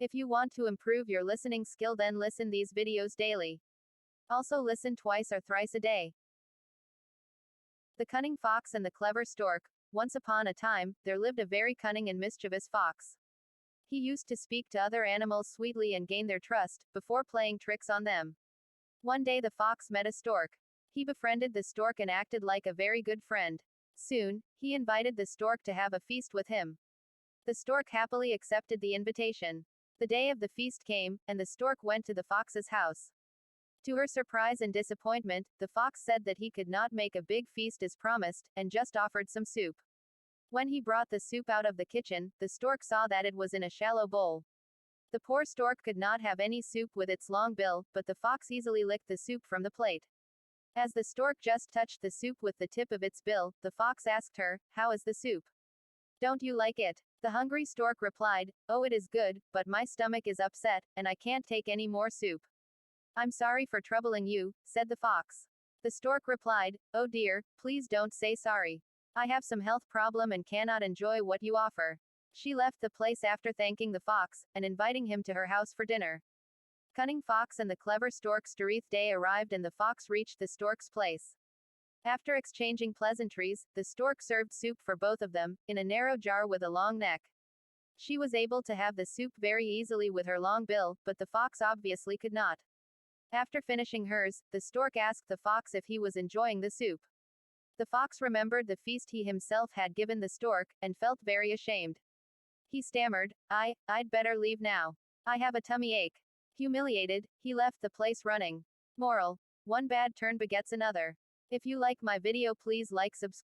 If you want to improve your listening skill, then listen these videos daily. Also listen twice or thrice a day. The Cunning Fox and the Clever Stork. Once upon a time, there lived a very cunning and mischievous fox. He used to speak to other animals sweetly and gain their trust, before playing tricks on them. One day the fox met a stork. He befriended the stork and acted like a very good friend. Soon, he invited the stork to have a feast with him. The stork happily accepted the invitation. The day of the feast came, and the stork went to the fox's house. To her surprise and disappointment, the fox said that he could not make a big feast as promised, and just offered some soup. When he brought the soup out of the kitchen, the stork saw that it was in a shallow bowl. The poor stork could not have any soup with its long bill, but the fox easily licked the soup from the plate. As the stork just touched the soup with the tip of its bill, the fox asked her, "How is the soup? Don't you like it?" The hungry stork replied, "Oh, it is good, but my stomach is upset, and I can't take any more soup." "I'm sorry for troubling you," said the fox. The stork replied, "Oh dear, please don't say sorry. I have some health problem and cannot enjoy what you offer." She left the place after thanking the fox, and inviting him to her house for dinner. Cunning Fox and the Clever Stork's day arrived and the fox reached the stork's place. After exchanging pleasantries, the stork served soup for both of them, in a narrow jar with a long neck. She was able to have the soup very easily with her long bill, but the fox obviously could not. After finishing hers, the stork asked the fox if he was enjoying the soup. The fox remembered the feast he himself had given the stork, and felt very ashamed. He stammered, I'd better leave now. I have a tummy ache." Humiliated, he left the place running. Moral: one bad turn begets another. If you like my video, please like, subscribe.